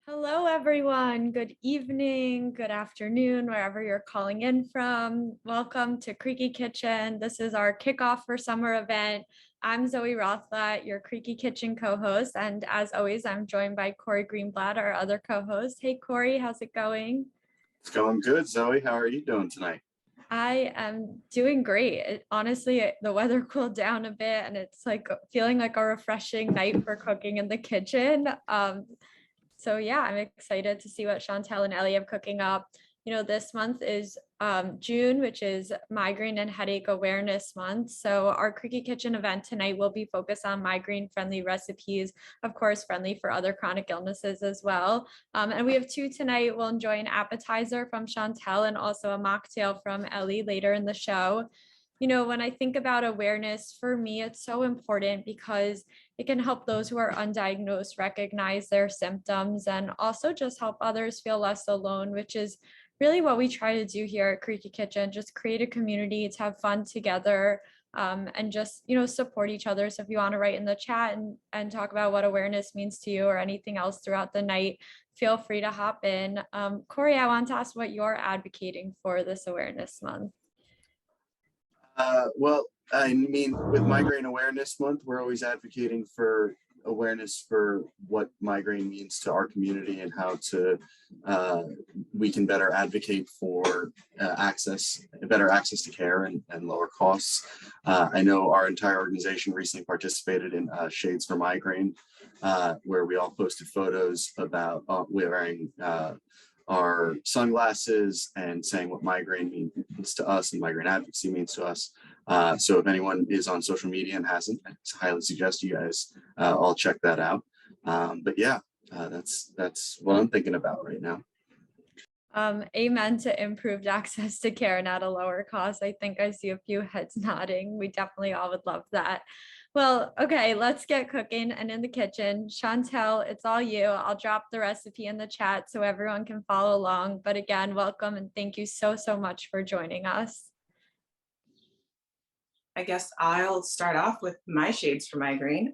Hello, everyone. Good evening, good afternoon, wherever you're calling in from. Welcome to Creaky Kitchen. This is our kickoff for summer event. I'm Zoe Rothblatt, your Creaky Kitchen co-host, and as always, I'm joined by Corey Greenblatt, our other co-host. Hey, Corey, how's it going? It's going good, Zoe. How are you doing tonight? I am doing great. The weather cooled down a bit, and it's like feeling like a refreshing night for cooking in the kitchen. So yeah, I'm excited to see what Chantelle and Ellie have cooking up. This month is June, which is Migraine and Headache Awareness Month. So our Creaky Kitchen event tonight will be focused on migraine-friendly recipes, of course, friendly for other chronic illnesses as well. And we have two tonight. We'll enjoy an appetizer from Chantelle and also a mocktail from Ellie later in the show. When I think about awareness, for me, it's so important because it can help those who are undiagnosed recognize their symptoms and also just help others feel less alone, which is really what we try to do here at Creaky Kitchen, just create a community to have fun together, and just, support each other. So if you want to write in the chat and talk about what awareness means to you or anything else throughout the night, feel free to hop in. Corey, I want to ask what you're advocating for this awareness month. I mean, with Migraine Awareness Month, we're always advocating for awareness for what migraine means to our community and how we can better advocate for better access to care and lower costs. I know our entire organization recently participated in Shades for Migraine, where we all posted photos about wearing our sunglasses and saying what migraine means to us and migraine advocacy means to us. So if anyone is on social media and hasn't, I highly suggest you guys all check that out. But yeah, that's what I'm thinking about right now. Amen to improved access to care and at a lower cost. I think I see a few heads nodding. We definitely all would love that. Well, okay, let's get cooking and in the kitchen. Chantelle, it's all you. I'll drop the recipe in the chat so everyone can follow along. But again, welcome and thank you so much for joining us. I guess I'll start off with my shades for migraine,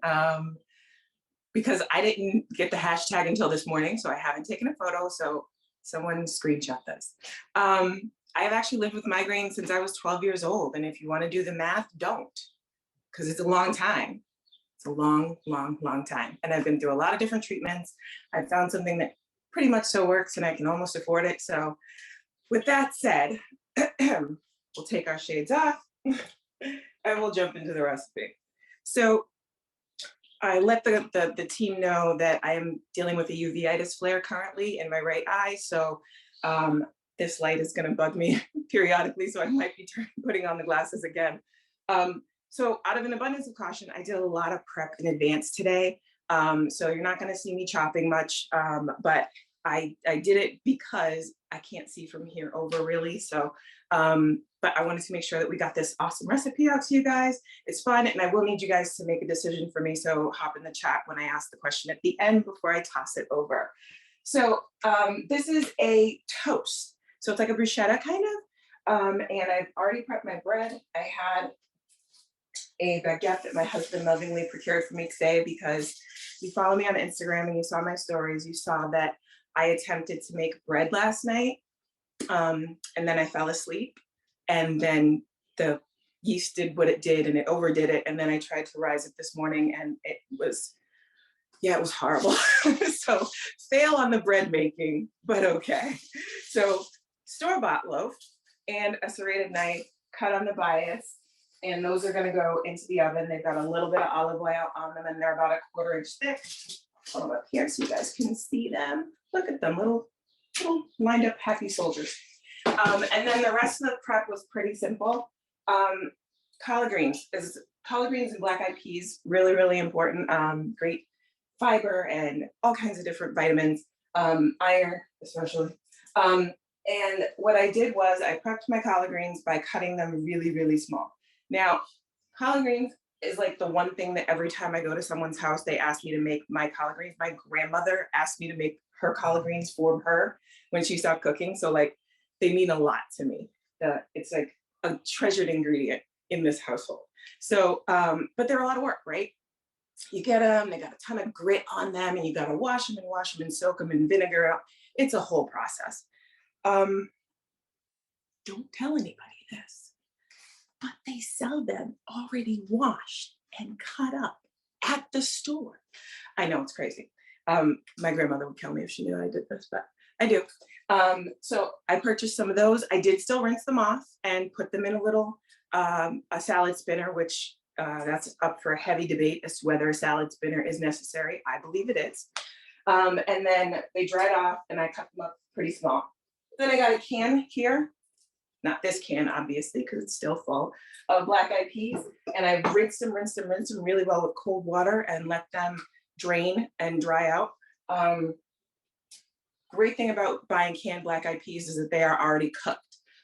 because I didn't get the hashtag until this morning, so I haven't taken a photo, so someone screenshot this. I have actually lived with migraine since I was 12 years old, and if you want to do the math, don't, because it's a long time. It's a long time, and I've been through a lot of different treatments. I've found something that pretty much so works, and I can almost afford it. So with that said, we'll take our shades off. And we'll jump into the recipe. So I let the team know that I am dealing with a uveitis flare currently in my right eye. So this light is going to bug me periodically. So I might be putting on the glasses again. So out of an abundance of caution, I did a lot of prep in advance today. So you're not going to see me chopping much, but I did it because I can't see from here over really. So, but I wanted to make sure that we got this awesome recipe out to you guys. It's fun, and I will need you guys to make a decision for me. So hop in the chat when I ask the question at the end before I toss it over. So this is a toast. So it's like a bruschetta kind of, and I've already prepped my bread. I had a baguette that my husband lovingly procured for me today because you follow me on Instagram and you saw my stories. You saw that I attempted to make bread last night, and then I fell asleep, and then the yeast did what it did and it overdid it, and then I tried to rise it this morning and it was horrible. So fail on the bread making, but okay. So store-bought loaf and a serrated knife cut on the bias, and those are going to go into the oven. They've got a little bit of olive oil on them, and they're about 1/4 inch thick. Hold them up here so you guys can see them. Look at them, little lined up happy soldiers. And then the rest of the prep was pretty simple. Collard greens and black-eyed peas, really important. Great fiber and all kinds of different vitamins, iron especially. And what I did was I prepped my collard greens by cutting them really small. Now, collard greens is like the one thing that every time I go to someone's house, they ask me to make my collard greens. My grandmother asked me to make her collard greens for her when she stopped cooking. So like, they mean a lot to me. It's like a treasured ingredient in this household. So, but they're a lot of work, right? You get them, they got a ton of grit on them, and you got to wash them and soak them in vinegar. It's a whole process. Don't tell anybody this, but they sell them already washed and cut up at the store. I know, it's crazy. My grandmother would kill me if she knew I did this, but I do. So I purchased some of those. I did still rinse them off and put them in a little a salad spinner, which that's up for a heavy debate as to whether a salad spinner is necessary. I believe it is. And then they dried off and I cut them up pretty small. Then I got a can here, not this can, obviously, because it's still full of black eyed peas. And I rinsed them really well with cold water and let them drain and dry out. Great thing about buying canned black eyed peas is that they are already cooked.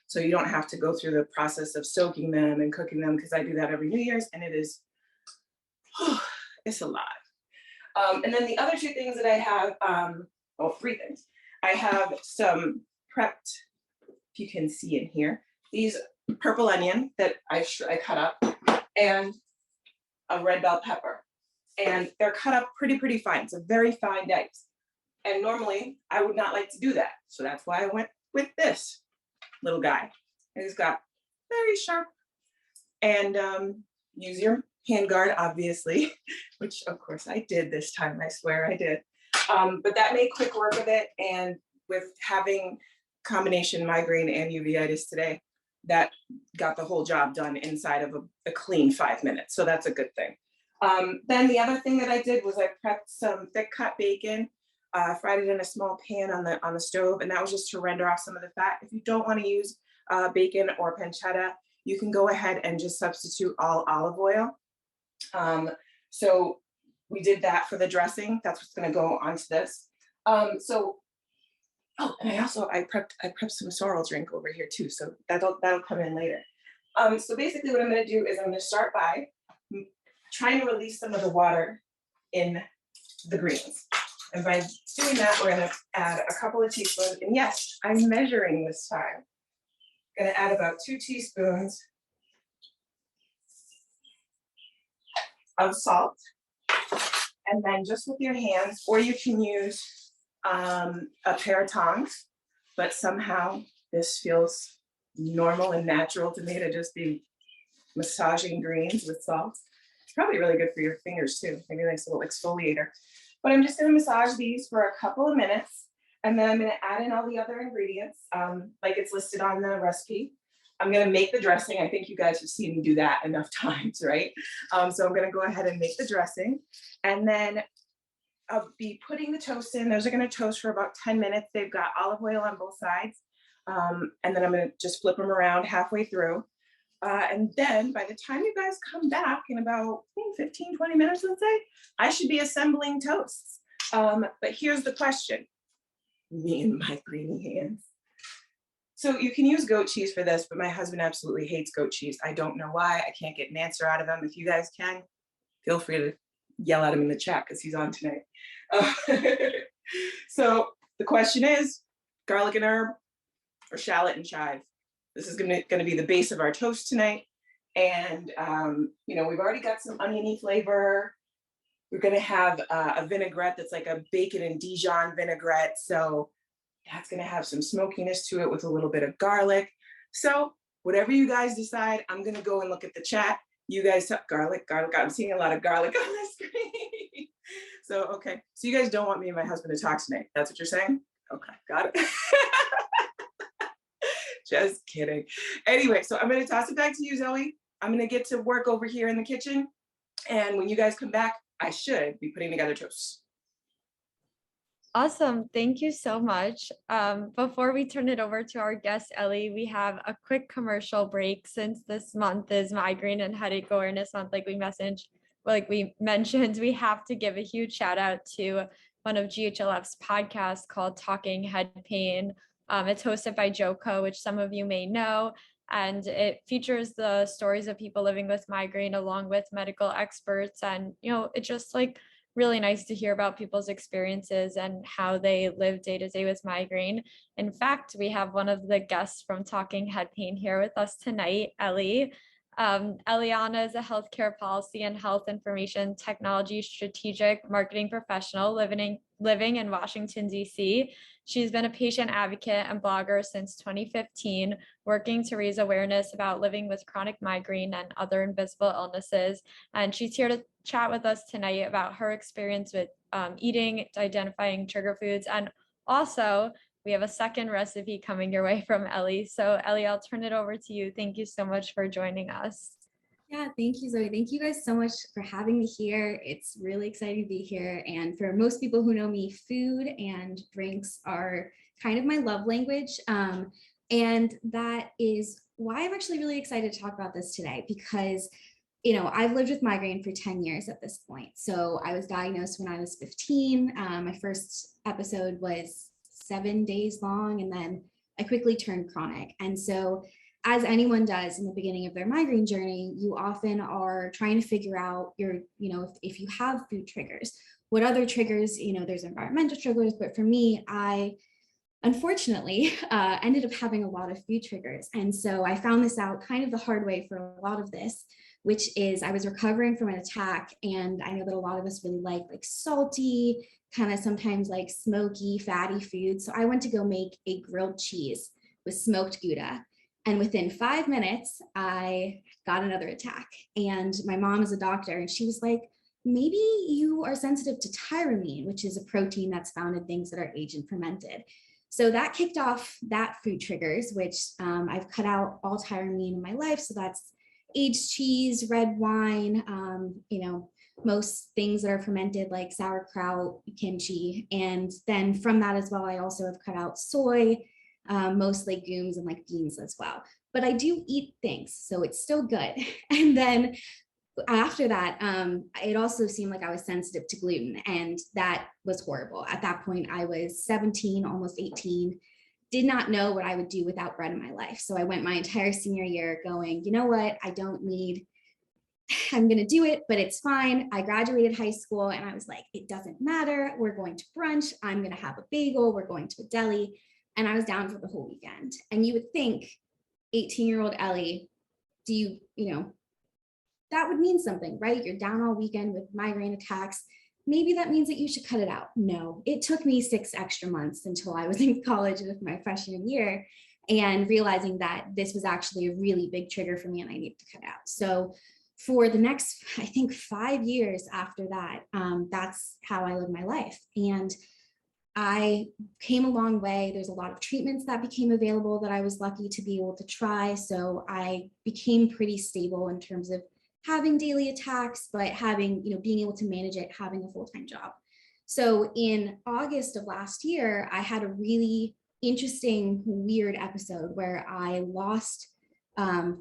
So you don't have to go through the process of soaking them and cooking them, because I do that every New Year's and it is, it's a lot. And then the other two things that I have, three things. I have some prepped, if you can see in here, these purple onion that I cut up, and a red bell pepper. And they're cut up pretty fine. It's a very fine dice. And normally I would not like to do that. So that's why I went with this little guy. And he's got very sharp, and use your hand guard, obviously, which of course I did this time. I swear I did. But that made quick work of it. And with having combination migraine and uveitis today, that got the whole job done inside of a clean 5 minutes. So that's a good thing. Then the other thing that I did was I prepped some thick cut bacon, fried it in a small pan on the stove, and that was just to render off some of the fat. If you don't want to use bacon or pancetta, you can go ahead and just substitute all olive oil. So we did that for the dressing. That's what's going to go onto this. And I prepped some sorrel drink over here too. So that'll come in later. So basically what I'm going to do is I'm going to start by trying to release some of the water in the greens. And by doing that, we're going to add a couple of teaspoons. And yes, I'm measuring this time. I'm going to add about 2 teaspoons of salt. And then just with your hands, or you can use a pair of tongs, but somehow this feels normal and natural to me to just be massaging greens with salt. It's probably really good for your fingers too. Maybe a nice little exfoliator. But I'm just going to massage these for a couple of minutes, and then I'm going to add in all the other ingredients like it's listed on the recipe. I'm going to make the dressing. I think you guys have seen me do that enough times, right? So I'm going to go ahead and make the dressing, and then I'll be putting the toast in. Those are going to toast for about 10 minutes. They've got olive oil on both sides. And then I'm going to just flip them around halfway through. And then by the time you guys come back in about 15, 20 minutes, let's say, I should be assembling toasts. But here's the question. Me and my greeny hands. So you can use goat cheese for this, but my husband absolutely hates goat cheese. I don't know why. I can't get an answer out of him. If you guys can, feel free to yell at him in the chat because he's on tonight. So the question is, garlic and herb or shallot and chive? This is going to be the base of our toast tonight. And, we've already got some oniony flavor. We're going to have a vinaigrette that's like a bacon and Dijon vinaigrette. So that's going to have some smokiness to it with a little bit of garlic. So whatever you guys decide, I'm going to go and look at the chat. You guys talk garlic. I'm seeing a lot of garlic on the screen. So, okay. So you guys don't want me and my husband to talk tonight. That's what you're saying? Okay, got it. Just kidding. Anyway, so I'm going to toss it back to you, Zoe. I'm going to get to work over here in the kitchen. And when you guys come back, I should be putting together toast. Awesome. Thank you so much. Before we turn it over to our guest, Ellie, we have a quick commercial break since this month is Migraine and Headache Awareness Month. Like we mentioned, we have to give a huge shout out to one of GHLF's podcasts called Talking Head Pain. It's hosted by Joko, which some of you may know, and it features the stories of people living with migraine along with medical experts. And, it's just really nice to hear about people's experiences and how they live day to day with migraine. In fact, we have one of the guests from Talking Head Pain here with us tonight, Ellie. Eliana is a healthcare policy and health information technology strategic marketing professional living in Washington, D.C. She's been a patient advocate and blogger since 2015, working to raise awareness about living with chronic migraine and other invisible illnesses. And she's here to chat with us tonight about her experience with eating, identifying trigger foods, and also we have a second recipe coming your way from Ellie. So Ellie, I'll turn it over to you. Thank you so much for joining us. Yeah, thank you, Zoe. Thank you guys so much for having me here. It's really exciting to be here. And for most people who know me, food and drinks are kind of my love language. And that is why I'm actually really excited to talk about this today, because I've lived with migraine for 10 years at this point. So I was diagnosed when I was 15. My first episode was 7 days long, and then I quickly turned chronic. And so as anyone does in the beginning of their migraine journey, you often are trying to figure out if you have food triggers, what other triggers, there's environmental triggers, but for me, I unfortunately ended up having a lot of food triggers. And so I found this out kind of the hard way for a lot of this, which is I was recovering from an attack. And I know that a lot of us really like salty, kind of sometimes like smoky, fatty food. So I went to go make a grilled cheese with smoked Gouda. And within 5 minutes, I got another attack. And my mom is a doctor, and she was like, maybe you are sensitive to tyramine, which is a protein that's found in things that are aged and fermented. So that kicked off that food triggers, which I've cut out all tyramine in my life. So that's aged cheese, red wine, most things that are fermented like sauerkraut, kimchi. And then from that as well, I also have cut out soy, most legumes and like beans as well. But I do eat things, so it's still good. And then after that, it also seemed like I was sensitive to gluten, and that was horrible. At that point, I was 17, almost 18, did not know what I would do without bread in my life. So I went my entire senior year going, you know what, I'm going to do it, but it's fine. I graduated high school and I was like, it doesn't matter. We're going to brunch. I'm going to have a bagel. We're going to a deli. And I was down for the whole weekend. And you would think 18-year-old Ellie, that would mean something, right? You're down all weekend with migraine attacks. Maybe that means that you should cut it out. No, it took me 6 extra months until I was in college with my freshman year and realizing that this was actually a really big trigger for me and I needed to cut it out. So for the next, I think 5 years after that, that's how I live my life. And I came a long way. There's a lot of treatments that became available that I was lucky to be able to try. So I became pretty stable in terms of having daily attacks, but being able to manage it, having a full-time job. So in August of last year, I had a really interesting, weird episode where I lost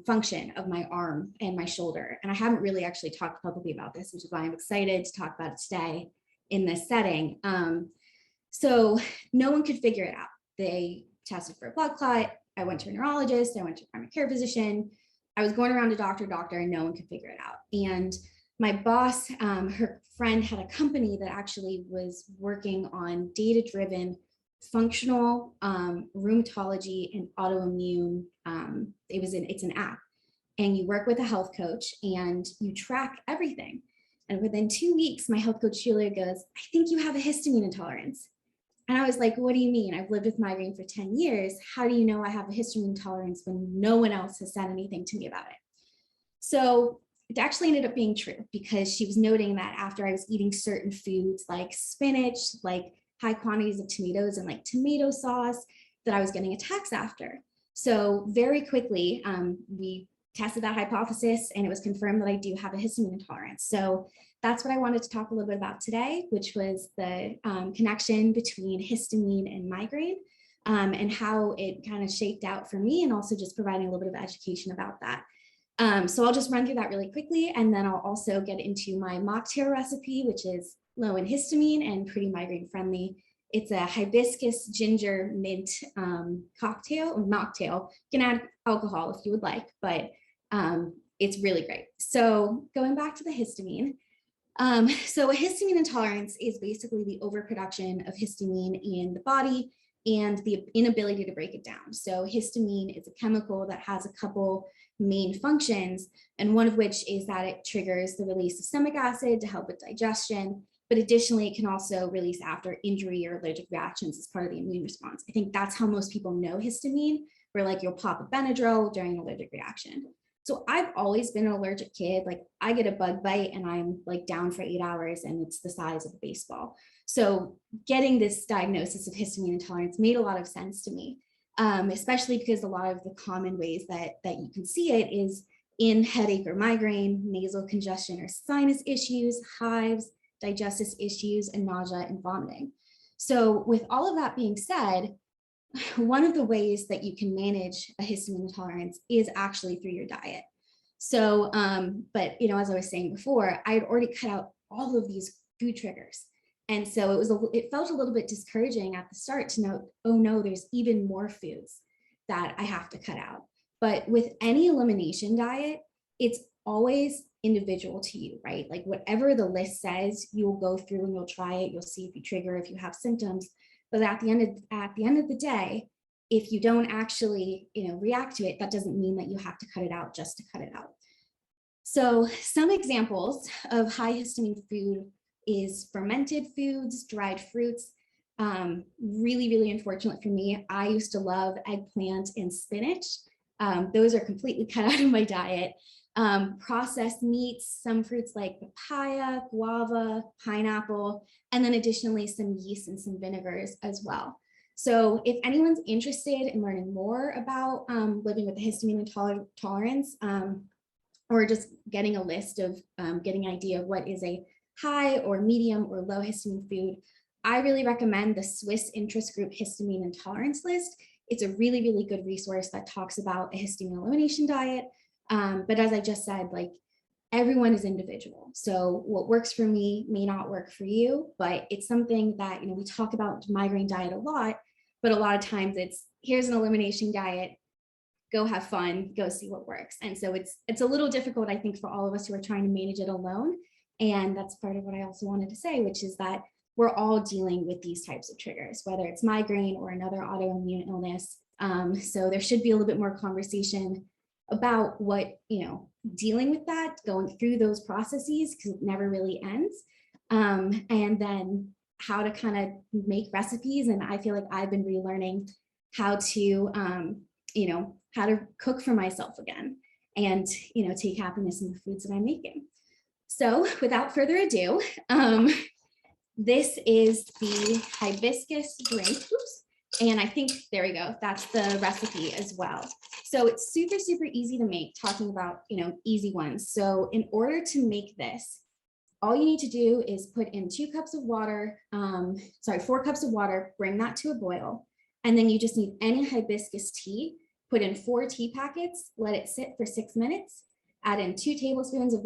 function of my arm and my shoulder. And I haven't really actually talked publicly about this, which is why I'm excited to talk about it today in this setting. So no one could figure it out. They tested for a blood clot. I went to a neurologist. I went to a primary care physician. I was going around to doctor, and no one could figure it out. And my boss, her friend had a company that actually was working on data-driven functional rheumatology and autoimmune. It's an app, and you work with a health coach and you track everything. And within 2 weeks, my health coach Julia goes, I think you have a histamine intolerance. And I was like, what do you mean? I've lived with migraine for 10 years. How do you know I have a histamine intolerance when no one else has said anything to me about it? So it actually ended up being true, because she was noting that after I was eating certain foods like spinach, like high quantities of tomatoes and like tomato sauce, that I was getting attacks after. So very quickly, we tested that hypothesis and it was confirmed that I do have a histamine intolerance. So that's what I wanted to talk a little bit about today, which was the connection between histamine and migraine, and how it kind of shaped out for me, and also just providing a little bit of education about that. So I'll just run through that really quickly, and then I'll also get into my mocktail recipe, which is low in histamine and pretty migraine friendly. It's a hibiscus ginger mint mocktail. You can add alcohol if you would like, but it's really great. So going back to the histamine. So a histamine intolerance is basically the overproduction of histamine in the body. and the inability to break it down. So histamine is a chemical that has a couple main functions, and one of which is that it triggers the release of stomach acid to help with digestion. But additionally, it can also release after injury or allergic reactions as part of the immune response. I think that's how most people know histamine, where like you'll pop a Benadryl during an allergic reaction. So I've always been an allergic kid. Like I get a bug bite and I'm like down for 8 hours and it's the size of a baseball. So getting this diagnosis of histamine intolerance made a lot of sense to me, especially because a lot of the common ways that you can see it is in headache or migraine, nasal congestion or sinus issues, hives, digestive issues, and nausea and vomiting. So with all of that being said, one of the ways that you can manage a histamine intolerance is actually through your diet. So, but as I was saying before, I had already cut out all of these food triggers. And so it felt a little bit discouraging at the start to know, oh no, there's even more foods that I have to cut out. But with any elimination diet, it's always individual to you, right? Like whatever the list says, you'll go through and you'll try it. You'll see if you trigger, if you have symptoms. But at the end of the day, if you don't actually, react to it, that doesn't mean that you have to cut it out just to cut it out. So some examples of high histamine food is fermented foods, dried fruits. Really, really unfortunate for me. I used to love eggplant and spinach. Those are completely cut out of my diet. Processed meats, some fruits like papaya, guava, pineapple, and then additionally some yeast and some vinegars as well. So if anyone's interested in learning more about living with a histamine intolerance, or just getting a list of getting an idea of what is a high or medium or low histamine food, I really recommend the Swiss Interest Group Histamine Intolerance List. It's a really, really good resource that talks about a histamine elimination diet. But as I just said, like everyone is individual. So what works for me may not work for you, but it's something that, we talk about migraine diet a lot, but a lot of times it's here's an elimination diet, go have fun, go see what works. And so it's a little difficult, I think, for all of us who are trying to manage it alone. And that's part of what I also wanted to say, which is that we're all dealing with these types of triggers, whether it's migraine or another autoimmune illness. So there should be a little bit more conversation about what, dealing with that, going through those processes, because it never really ends. And then how to kind of make recipes. And I feel like I've been relearning how to, how to cook for myself again and, take happiness in the foods that I'm making. So without further ado, this is the hibiscus drink. Oops. And I think, there we go, that's the recipe as well. So it's super, super easy to make, talking about, easy ones. So in order to make this, all you need to do is put in 4 cups of water, bring that to a boil. And then you just need any hibiscus tea, put in 4 tea packets, let it sit for 6 minutes, add in 2 tablespoons of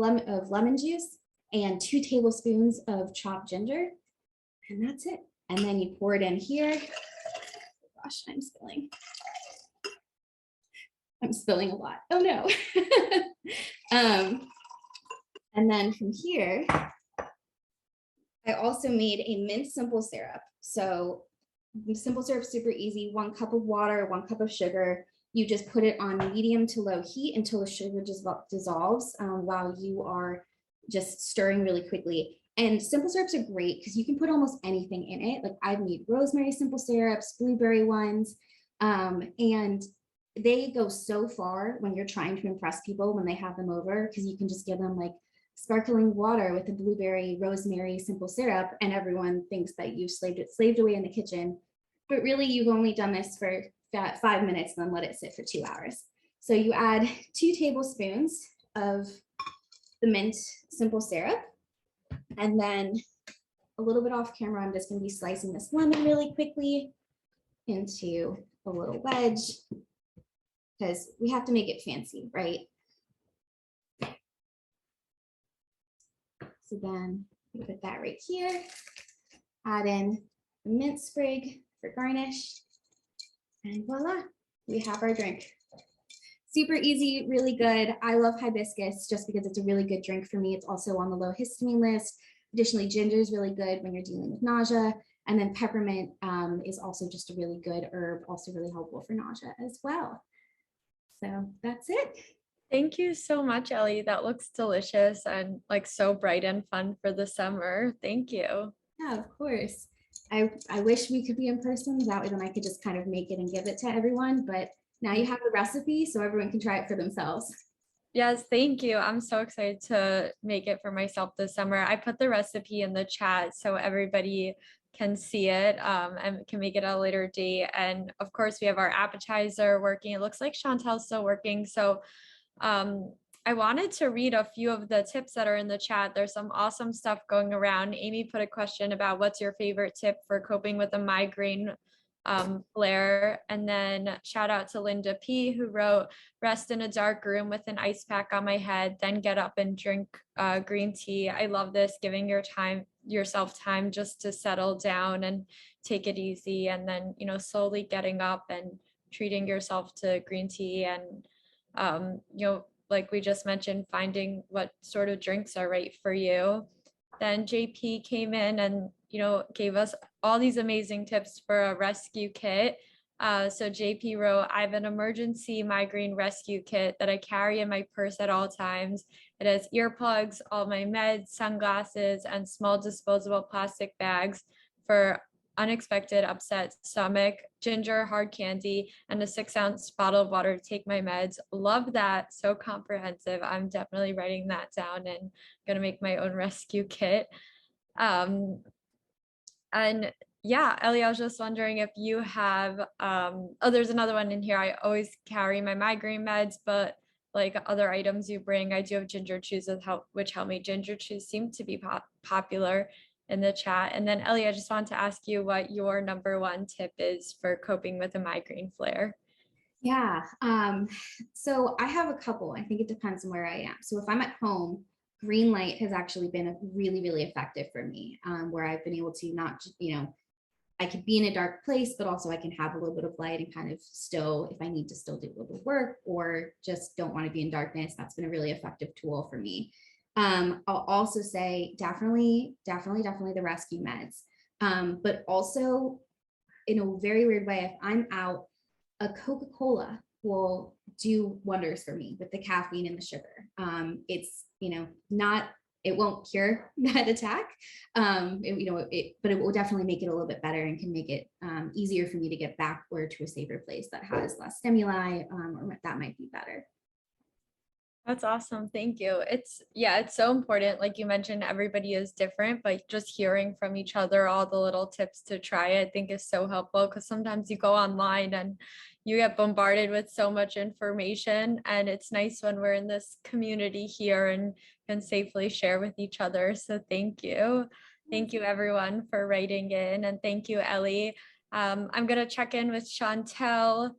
lemon juice and 2 tablespoons of chopped ginger. And that's it. And then you pour it in here. Gosh, I'm spilling a lot. Oh no. And then from here, I also made a mint simple syrup. So simple syrup, super easy. 1 cup of water, 1 cup of sugar. You just put it on medium to low heat until the sugar just dissolves while you are just stirring really quickly. And simple syrups are great because you can put almost anything in it. Like I've made rosemary simple syrups, blueberry ones, and they go so far when you're trying to impress people when they have them over, because you can just give them like sparkling water with a blueberry rosemary simple syrup, and everyone thinks that you've slaved away in the kitchen. But really, you've only done this for 5 minutes and then let it sit for 2 hours. So you add 2 tablespoons of the mint simple syrup. And then a little bit off camera, I'm just going to be slicing this lemon really quickly into a little wedge because we have to make it fancy, right? So then we put that right here, add in the mint sprig for garnish, and voila, we have our drink. Super easy, really good. I love hibiscus just because it's a really good drink for me. It's also on the low histamine list. Additionally, ginger is really good when you're dealing with nausea. And then peppermint is also just a really good herb, also really helpful for nausea as well. So that's it. Thank you so much, Ellie. That looks delicious and like so bright and fun for the summer. Thank you. Yeah, of course. I wish we could be in person. That way then I could just kind of make it and give it to everyone. But now you have the recipe so everyone can try it for themselves. Yes, thank you. I'm so excited to make it for myself this summer. I put the recipe in the chat so everybody can see it and can make it at a later date. And of course, we have our appetizer working. It looks like Chantel's still working. So I wanted to read a few of the tips that are in the chat. There's some awesome stuff going around. Amy put a question about what's your favorite tip for coping with a migraine flare. And then shout out to Linda P, who wrote, rest in a dark room with an ice pack on my head, then get up and drink green tea. I love this, giving yourself time just to settle down and take it easy. And then, you know, slowly getting up and treating yourself to green tea and, you know, like we just mentioned, finding what sort of drinks are right for you. Then JP came in and, you know, gave us all these amazing tips for a rescue kit. So JP wrote, I have an emergency migraine rescue kit that I carry in my purse at all times. It has earplugs, all my meds, sunglasses, and small disposable plastic bags for unexpected upset stomach, ginger, hard candy, and a 6-ounce bottle of water to take my meds. Love that. So comprehensive. I'm definitely writing that down and gonna make my own rescue kit. And yeah, Ellie, I was just wondering if you have, oh, there's another one in here. I always carry my migraine meds, but like other items you bring, I do have ginger chews which help me. Ginger chews seem to be popular in the chat. And then Ellie, I just wanted to ask you what your #1 tip is for coping with a migraine flare. Yeah, so I have a couple. I think it depends on where I am. So if I'm at home, green light has actually been really, really effective for me, where I've been able to not, you know, I could be in a dark place, but also I can have a little bit of light and kind of still, if I need to still do a little bit of work or just don't want to be in darkness, that's been a really effective tool for me. I'll also say definitely the rescue meds, but also in a very weird way, if I'm out, a Coca-Cola will do wonders for me with the caffeine and the sugar. It's, you know, it won't cure that attack, but it will definitely make it a little bit better and can make it easier for me to get back or to a safer place that has less stimuli, or that might be better. That's awesome. Thank you. It's so important. Like you mentioned, everybody is different, but just hearing from each other, all the little tips to try, I think is so helpful, because sometimes you go online and you get bombarded with so much information, and it's nice when we're in this community here and can safely share with each other. So thank you. Thank you everyone for writing in, and thank you, Ellie. I'm going to check in with Chantelle.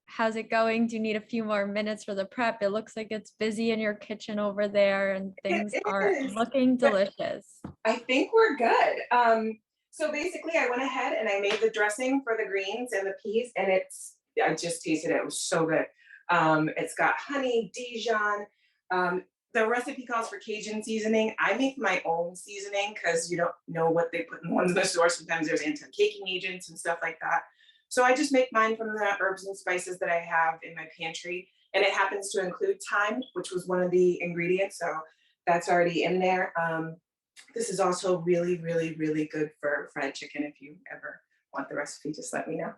How's it going? Do you need a few more minutes for the prep? It looks like it's busy in your kitchen over there and things are looking delicious. I think we're good. So basically I went ahead and I made the dressing for the greens and the peas, and I just tasted it. It was so good. It's got honey, Dijon. The recipe calls for Cajun seasoning. I make my own seasoning because you don't know what they put in the ones in the store. Sometimes there's anti-caking agents and stuff like that. So I just make mine from the herbs and spices that I have in my pantry. And it happens to include thyme, which was one of the ingredients. So that's already in there. This is also really, really, really good for fried chicken. If you ever want the recipe, just let me know.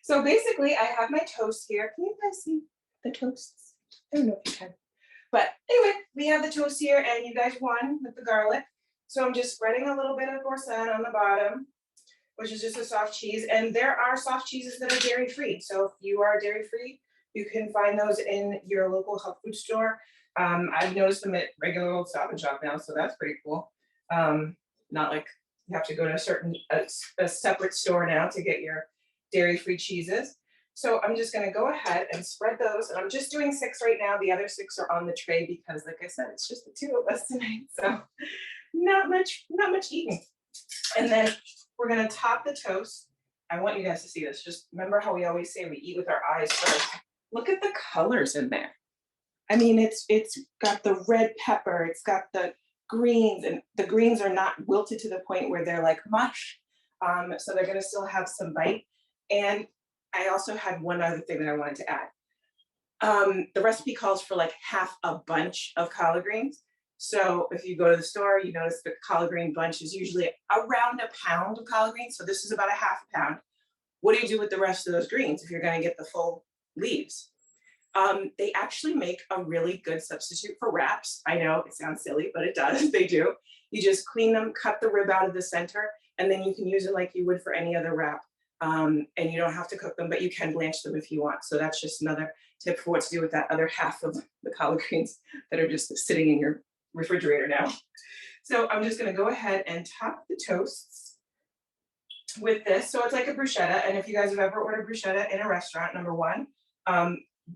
So basically I have my toast here. Can you guys see the toasts? I don't know if you can. But anyway, we have the toast here and you guys won with the garlic. So I'm just spreading a little bit of boursin on the bottom, which is just a soft cheese. And there are soft cheeses that are dairy free. So if you are dairy free, you can find those in your local health food store. I've noticed them at regular old Stop and Shop now, so that's pretty cool. Not like you have to go to a separate store now to get your dairy free cheeses. So I'm just gonna go ahead and spread those. And I'm just doing 6 right now. The other 6 are on the tray because like I said, it's just the 2 of us tonight. So not much eating. And then we're gonna top the toast. I want you guys to see this. Just remember how we always say we eat with our eyes first. Look at the colors in there. I mean, it's got the red pepper, it's got the greens, and the greens are not wilted to the point where they're like mush. So they're gonna still have some bite. And I also had one other thing that I wanted to add. The recipe calls for like half a bunch of collard greens. So if you go to the store, you notice the collard green bunch is usually around a pound of collard greens. So this is about a half a pound. What do you do with the rest of those greens if you're going to get the full leaves? They actually make a really good substitute for wraps. I know it sounds silly, but it does. They do. You just clean them, cut the rib out of the center, and then you can use it like you would for any other wrap. And you don't have to cook them, but you can blanch them if you want. So that's just another tip for what to do with that other half of the collard greens that are just sitting in your refrigerator now. So I'm just going to go ahead and top the toasts with this. So it's like a bruschetta. And if you guys have ever ordered bruschetta in a restaurant, number one,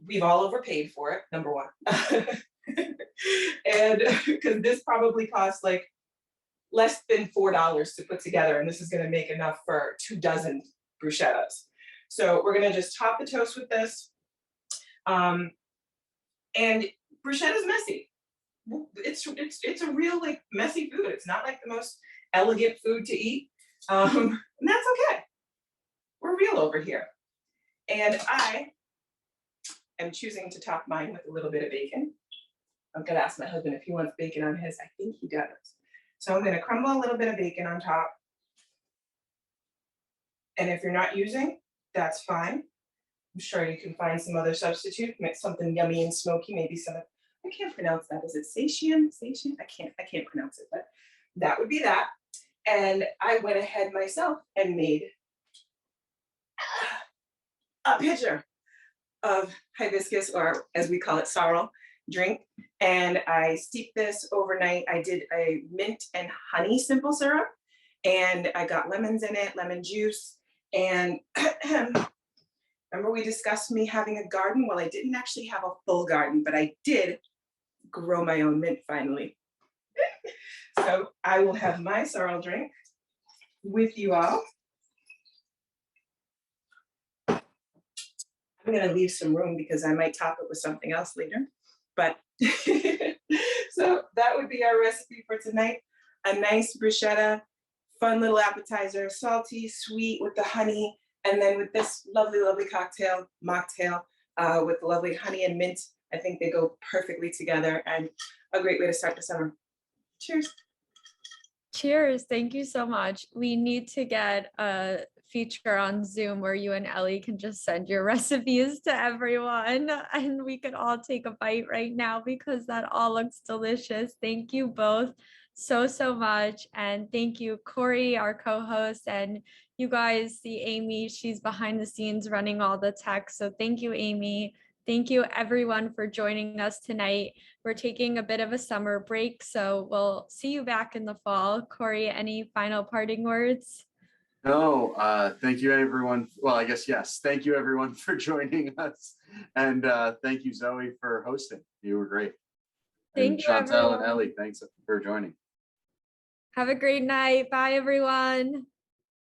we've all overpaid for it, number one. And because this probably costs like less than $4 to put together. And this is going to make enough for 2 dozen bruschettas. So we're going to just top the toast with this. And bruschetta is messy. It's a real like messy food. It's not like the most elegant food to eat. And that's okay. We're real over here. And I am choosing to top mine with a little bit of bacon. I'm gonna ask my husband if he wants bacon on his. I think he does. So I'm gonna crumble a little bit of bacon on top. And if you're not using, that's fine. I'm sure you can find some other substitute, make something yummy and smoky, maybe some, I can't pronounce that. Is it satium? Satium? I can't pronounce it, but that would be that. And I went ahead myself and made a pitcher of hibiscus, or as we call it, sorrel drink. And I steeped this overnight. I did a mint and honey simple syrup, and I got lemons in it, lemon juice. And remember we discussed me having a garden? Well, I didn't actually have a full garden, but I did grow my own mint finally. So I will have my sorrel drink with you all. I'm gonna leave some room because I might top it with something else later. But so that would be our recipe for tonight. A nice bruschetta, fun little appetizer, salty, sweet with the honey, and then with this lovely, lovely cocktail, mocktail, with the lovely honey and mint. I think they go perfectly together and a great way to start the summer. Cheers. Cheers. Thank you so much. We need to get a feature on Zoom where you and Ellie can just send your recipes to everyone and we could all take a bite right now because that all looks delicious. Thank you both so much. And thank you, Corey, our co-host, and you guys see Amy, she's behind the scenes running all the tech. So thank you, Amy. Thank you everyone for joining us tonight. We're taking a bit of a summer break, so we'll see you back in the fall. Corey, any final parting words? No, thank you everyone. Well, I guess, yes. Thank you everyone for joining us. And thank you, Zoe, for hosting. You were great. Thank you, Chantelle everyone. and Ellie, thanks for joining. Have a great night. Bye, everyone.